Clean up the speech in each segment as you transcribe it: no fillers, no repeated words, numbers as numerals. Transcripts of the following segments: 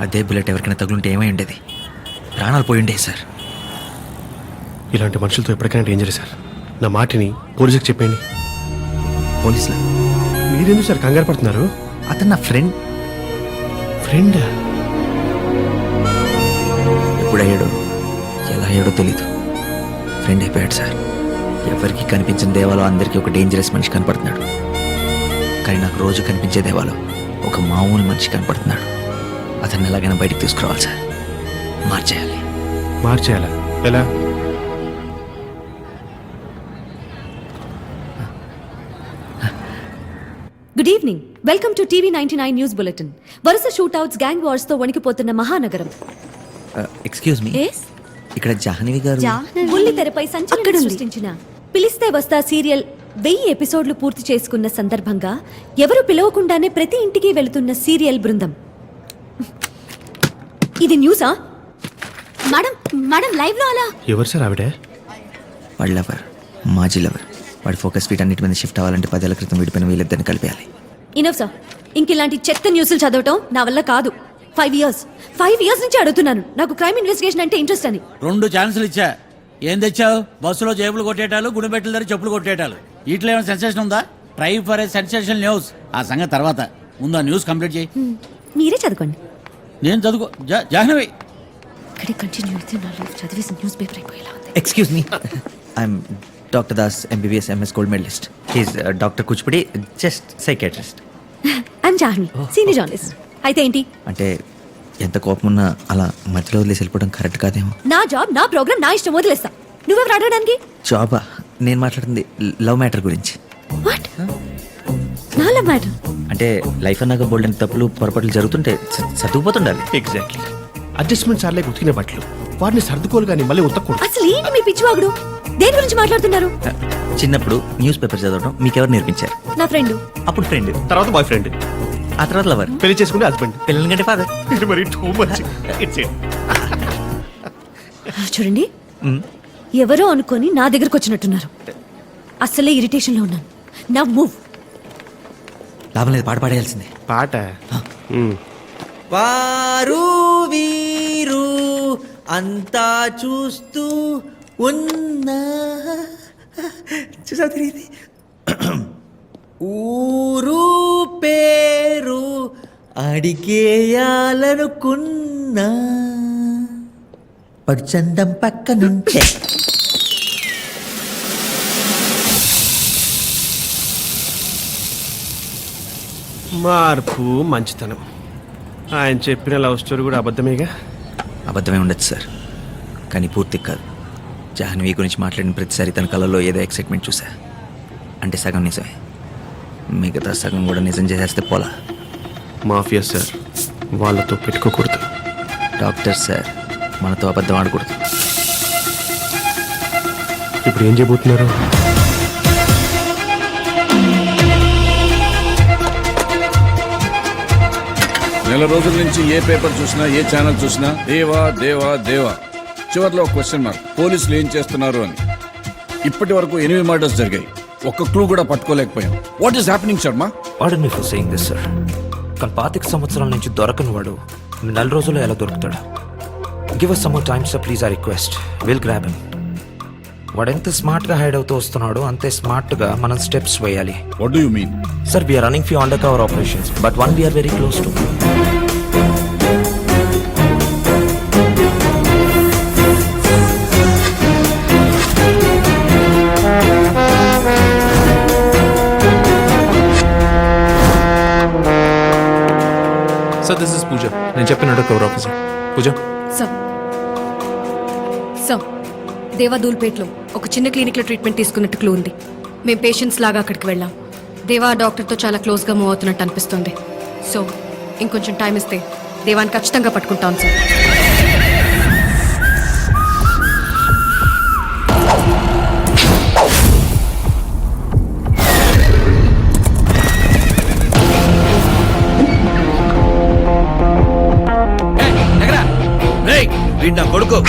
అదే బుల్లెట్ ఎవరికైనా తగులుంటే ఏమై ఉండేది? ప్రాణాలు పోయి ఉండేవి సార్. ఇలాంటి మనుషులతో ఎప్పటికైనా డేంజర్ సార్. నా మాటిని పోలీసుకి చెప్పండి. పోలీసులా? మీరెందుకు సార్ కంగారు పడుతున్నారు? అతను నా ఫ్రెండ్. ఫ్రెండా? ఎప్పుడయ్యాడో ఎలా అయ్యాడో తెలీదు. ఫ్రెండ్ అయిపోయాడు సార్. ఎవరికి కనిపించిన దేవాలో అందరికీ ఒక డేంజరస్ మనిషి కనపడుతున్నాడు. కానీ నాకు రోజు కనిపించే దేవాలో ఒక మామూలు మనిషి కనపడుతున్నాడు. అతన్ని ఎలాగైనా బయటికి తీసుకురావాలి సార్. మార్చేయాలి. మార్చేయాలా? ఎలా? Good evening. Welcome to TV 99 news bulletin. వరుస షూట్అవుట్స్, గ్యాంగ్ వార్స్ తో వణికిపోతున్న మహానగరం. ఎక్స్క్యూజ్ మీ, ఇక్కడ జాహ్నవి గారు బుల్లి తెరపై సంచలనం సృష్టించిన పిలిస్తే వస్తా సీరియల్ 1000 ఎపిసోడ్లు పూర్తి చేసుకున్న సందర్భంగా ఎవరు పిలవకుండానే ప్రతి ఇంటికి వెళుతున్న సీరియల్ బృందం. ఇది న్యూసా? మేడం మేడం లైవ్ లో అలా. ఎవరు సార్ ఆవిడ? వాడి లవర్, మాజీ లవర్. వాడి ఫోకస్ వీటన్నిటి మీద షిఫ్ట్ అవ్వాలంటే 10 ఏళ్ల క్రితం విడిపోయిన వీళ్ళిద్దరిని కలిపేయాలి. Enough sir. ఇంక ఇలాంటి చెత్త న్యూస్లు చదవటం నా వల్ల కాదు. 5 ఇయర్స్ నుంచి అడుగుతున్నాను నాకు క్రైమ్ ఇన్వెస్టిగేషన్ అంటే ఇంట్రెస్ట్ అని. 2 ఛాన్సులు ఇచ్చా. ఏం తెచ్చావు? బస్సులో జేబులు కొట్టేటాలు, గుడిబెట్టల దగ్గర చెప్పులు కొట్టేటాలు. వీటిలో ఏమైనా సెన్సేషన్ ఉందా? Try for a sensation news. ఆ సంగతి తర్వాత, ముందు ఆ న్యూస్ కంప్లీట్ చేయి. మీరే చదువుకోండి. నేను చదువుకో. జాహ్నవి ఇక్కడే కంటిన్యూ అయితే నా లైఫ్ చదివేసి న్యూస్ పేపర్ అయిపోయేలా ఉంది. Excuse me, I'm doctor Das, MBBS MS gold medalist. He's doctor Kuchipudi, just psychiatrist. I'm Jahnavi, senior journalist. అయితే ఏంటి? అంటే ఎంత కోపం ఉన్నా అలా మధ్యలో వదిలేసి వెళ్ళిపోవడం కరెక్ట్ కాదేమో. నా జాబ్, నా ప్రోగ్రామ్, నా ఇష్టం, వదిలేస్తా. నువ్వెవరు అడగడానికి? జాబా? నేను మాట్లాడుతుంది లవ్ మ్యాటర్ గురించి. వాట్? నాలో మ్యాటర్ అంటే లైఫ్ అన్నాక బోల్డ్ అని తప్పులు పొరపాట్లు జరుగుతుంటే సర్దుకుపోతుండాలి. ఎగ్జాక్ట్లీ. అడ్జస్ట్మెంట్ సార్లే ఉతికిన బట్టలు వాటిని సర్దుకోలు కానీ మళ్ళీ ఉతకూడదు. అసలు ఏంటి మీ పిచ్చివాగుడు? దేని గురించి మాట్లాడుతున్నారు? చిన్నప్పుడు న్యూస్ పేపర్ చదవడం మీకు ఎవరు నేర్పించారు? నా ఫ్రెండ్. అప్పుడు ఫ్రెండ్, తర్వాత బాయ్ ఫ్రెండ్, ఆ తర్వాత లవర్, పెళ్లి చేసుకుంటే హస్బెండ్, పిల్లల కంటే ఫాదర్. ఇది మరి టూ మచ్. It's it. చూడండి, ఎవరో అనుకొని నా దగ్గరకు వచ్చినట్టున్నారు. అసలే ఇరిటేషన్ లో ఉన్నాను. నా మూవ్. లాభం లేదు, పాట పాడేయాల్సిందే. పాట? వారు వీరు అంతా చూస్తూ ఉన్నా చూసా తిరిగింది. ఊరు పేరు అడిగేయాలనుకున్నా పడుచందం పక్క నుంచే. మార్పు మంచితనం. ఆయన చెప్పిన లవ్ స్టోరీ కూడా అబద్ధమేగా? అబద్ధమే ఉండొచ్చు సార్, కానీ పూర్తి కాదు. జాహ్నవి గురించి మాట్లాడిన ప్రతిసారి తన కళలో ఏదో ఎక్సైట్మెంట్ చూసా. అంటే సగం నిజమే, మిగతా సగం కూడా నిజం చేసేస్తే పోలా. మాఫియా సార్, వాళ్ళతో పెట్టుకోకూడదు. డాక్టర్ సార్, మనతో అబద్ధం ఆడకూడదు. ఇప్పుడు ఏం చేయబోతున్నారు? నెల రోజుల నుంచి ఏ పేపర్ చూసినా, ఏ ఛానల్ చూసినా దేవా దేవా దేవా. చివర్లో ఒక క్వశ్చన్ మార్క్. పోలీసులు ఏం చేస్తున్నారు అని. ఇప్పటి వరకు 8 మర్డర్స్ జరిగాయి. ఒక్క క్లూ కూడా పట్టుకోలేకపోయాం. What is happening Sharma? Pardon me for saying this sir. కానీ 25 సంవత్సరాల నుంచి దొరకని వాడు 4 రోజుల్లో ఎలా దొరుకుతాడు? Give us some more time sir please. I request. Will grab him. వాడు ఎంత స్మార్ట్గా హైడ్ అవుతూ వస్తున్నాడో అంతే స్మార్ట్గా మనం స్టెప్స్ వేయాలి. What do you mean? Sir we are running few undercover operations but one we are very close to. Sir this is Pooja. నేను చెప్పిన undercover officer. Pooja. Sir దేవాదూల్పేట్లో ఒక చిన్న క్లినిక్లో ట్రీట్మెంట్ తీసుకున్నట్టు క్లూ ఉంది. మేము పేషెంట్స్ లాగా అక్కడికి వెళ్ళాం. దేవా డాక్టర్తో చాలా క్లోజ్గా మూవ్ అవుతున్నట్టు అనిపిస్తుంది. సో ఇంకొంచెం టైం ఇస్తే దేవాన్ని ఖచ్చితంగా పట్టుకుంటాం సార్. వీడు నా కొడుకు.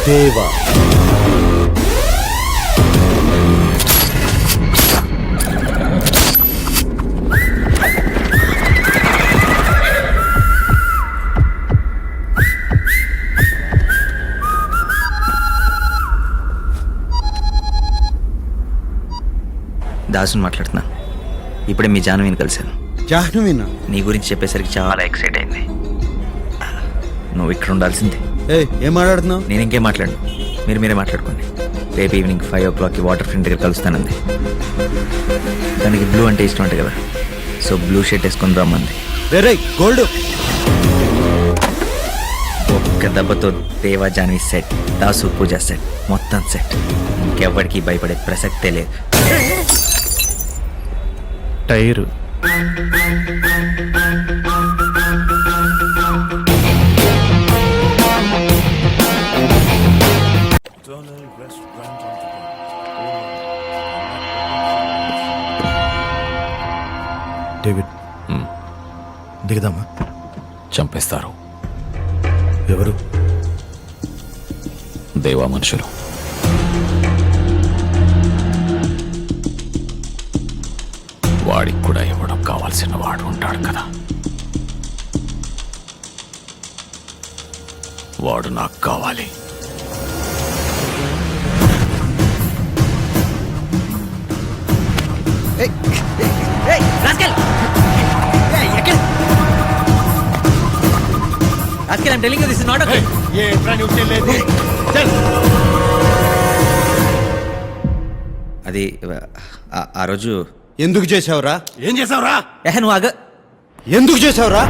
దేవా. దాసుని మాట్లాడుతున్నాను. ఇప్పుడే మీ జాహ్నవిని కలిశాను. జాహ్నవీనా? నీ గురించి చెప్పేసరికి చాలా ఎక్సైట్ అయింది. నువ్వు ఇక్కడ ఉండాల్సిందే. ఏం మాట్లాడుతున్నావు? నేను ఇంకేం మాట్లాడను, మీరే మాట్లాడుకోండి. రేపు ఈవినింగ్ 5 o'clockకి వాటర్ ఫ్రెండ్ దగ్గర కలుస్తానంది. దానికి బ్లూ అంటే ఇష్టం అంటే కదా, సో బ్లూ షర్ట్ వేసుకొని రమ్మంది. రే గోల్డ్. ఒక్క దెబ్బతో దేవా జాన్వి సెట్, దాసు పూజ సెట్, మొత్తం సెట్. ఇంకెవ్వడికి భయపడే ప్రసక్తే లేదు. టైరు డేవిడ్, దిగదామా? చంపేస్తారు. ఎవరు? దేవా మనుషులు. వాడికి కూడా ఇవ్వడం కావాల్సిన వాడు ఉంటాడు కదా, వాడు నాకు కావాలి. అది ఆ రోజు ఎందుకు చేసావురా? ఏం చేసావురా? నువ్వు ఆగ. ఎందుకు చేసావురా?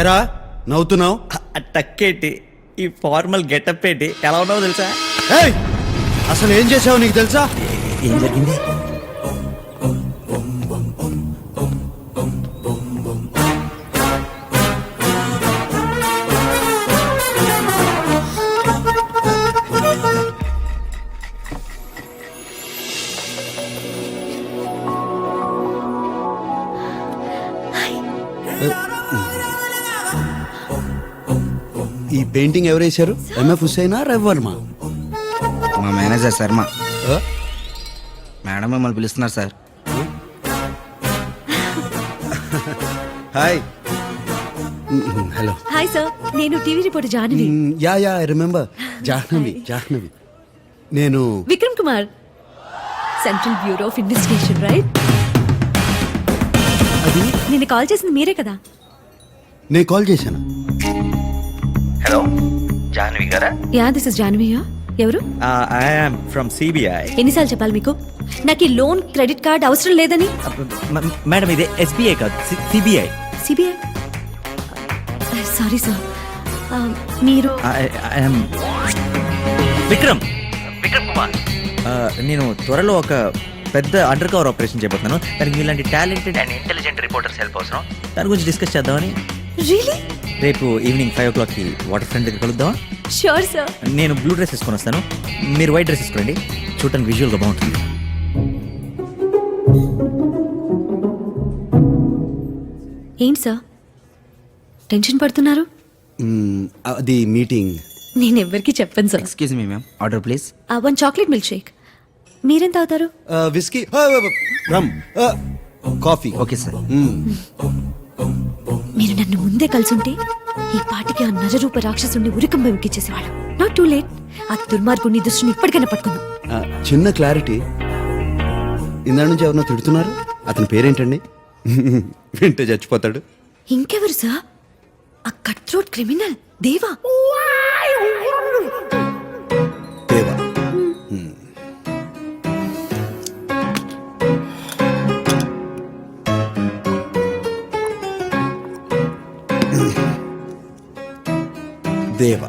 ఎరా నవ్వుతున్నావు? టక్కేటి, ఈ ఫార్మల్ గెటప్ ఏంటి, ఎలా ఉన్నావో తెలుసా? అసలు ఏం చేసావు నీకు తెలుసా? ఏం జరిగింది? ఈ పెయింటింగ్ ఎవరు వేశారు? ఎంఎఫ్ హుస్సేనా, రవివర్మ? మా మేనేజర్ శర్మ. మేడం మిమ్మల్ని పిలుస్తున్నారు sir. Hi. Hello. Hi sir, నేను TV reporter Jahnavi. Ya I remember. Jahnavi. నేను Vikram Kumar, Central Bureau of Investigation, right? అది నేను కాల్ చేసింది మీరే కదా? నేను కాల్ చేశాను. హలో, జాహ్నవి గారా? యా, దిస్ ఇస్ జాహ్నవియా. ఎవరు? I am from CBI. ఎన్నిసార్లు చెప్పాలి మీకు నాకు ఈ లోన్ క్రెడిట్ కార్డ్ అవసరం లేదని? మేడం ఇది ఎస్బీఐ కాదు, సిబిఐ. సిబిఐ? సారీ సార్, మీరు? విక్రమ్ కుమార్. నేను త్వరలో ఒక పెద్ద అండర్ కవర్ ఆపరేషన్ చేయబోతున్నాను. దానికి మీలాంటి talented and intelligent reporters help అవసరం. దాని గురించి డిస్కస్ చేద్దామని. రియలీ? రేపు ఈవినింగ్ 5 o'clockకి వాటర్ ఫ్రంట్ దగ్గర కలుద్దామా? Sure sir. నేను బ్లూ డ్రెస్ వేసుకొని వస్తాను, మీరు వైట్ డ్రెస్ వేసుకోండి. చూడటానికి విజువల్గా బాగుంటుంది. ఏంటి సార్ టెన్షన్ పడుతున్నారు? అది మీటింగ్. నేను ఎవరికి చెప్పను sir. Excuse me ma'am, order please. 1 chocolate milk shake. మీరేం తాగుతారు? Whisky, rum, coffee. Okay sir. మీరు నన్ను ముందే కలుసుంటే ఈ పాటికి ఆ నరరూప రాక్షసుని ఉరికంబ ఎక్కించేసేవాడు. Not too late. ఆ దుర్మార్గుని దుష్టుని ఇప్పటికైనా పట్టుకుందాం. చిన్న క్లారిటీ, ఇందా నుంచి ఎవరినో తిడుతున్నారు. అతని పేరేంటండి? వింటే చచ్చిపోతాడు. ఇంకెవరు సార్? ఆ కట్ థ్రోట్ క్రిమినల్ దేవా. దేవా. దేవా.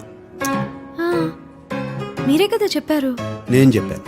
మీరే కదా చెప్పారు. నేను చెప్పాను.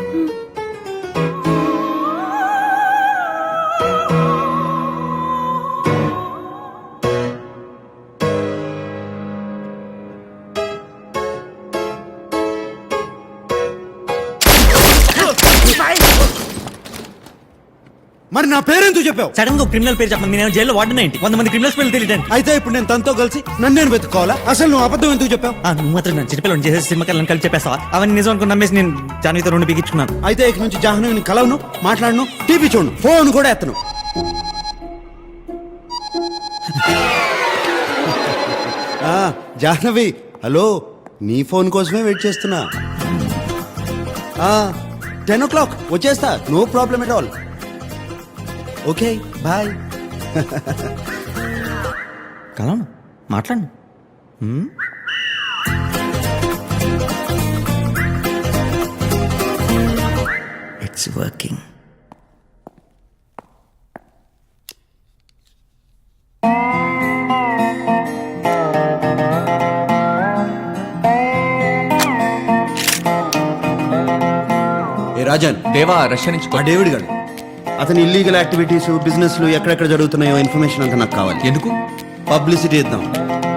మరి నా పేరెందుకు చెప్పావు? సడన్ గా క్రిమినల్ పేరు చెప్పండి, నేను జైల్లో వాడిన ఏంటి? 100 మంది క్రిమినల్స్ పేర్లు తెలియడానికి. అయితే ఇప్పుడు నేను తనతో కలిసి నన్ను నేను వెతుక్కోవాలా? అసలు నువ్వు అబద్ధం ఎందుకు చెప్పావు? నువ్వు మాత్రం నన్ను చిన్నపిల్లలు చేసే సినిమా కళ్ళని కలిసి చెప్పేస్తావా? అవన్నీ నిజం అనుకుని నమ్మేసి నేను జాన్వితో 2 బిగించుకున్నాను. అయితే ఇక నుంచి జాహ్నవిని కలవను, మాట్లాడను, టీవీ చూడను, ఫోన్ కూడా ఎత్తను. జాహ్నవి, హలో, నీ ఫోన్ కోసమే వెయిట్ చేస్తున్నా. 10 o'clock వచ్చేస్తా, no problem at all. Okay, bye. కలవను, మాట్లాడను. It's working. ఏ రాజన్, దేవా రష్యా నుంచి ఆ డేవిడ్ గారు, అతని ఇల్లీగల్ యాక్టివిటీస్, బిజినెస్లు ఎక్కడెక్కడ జరుగుతున్నాయో ఇన్ఫర్మేషన్ అంతా నాకు కావాలి. ఎందుకు? పబ్లిసిటీ ఇద్దాం.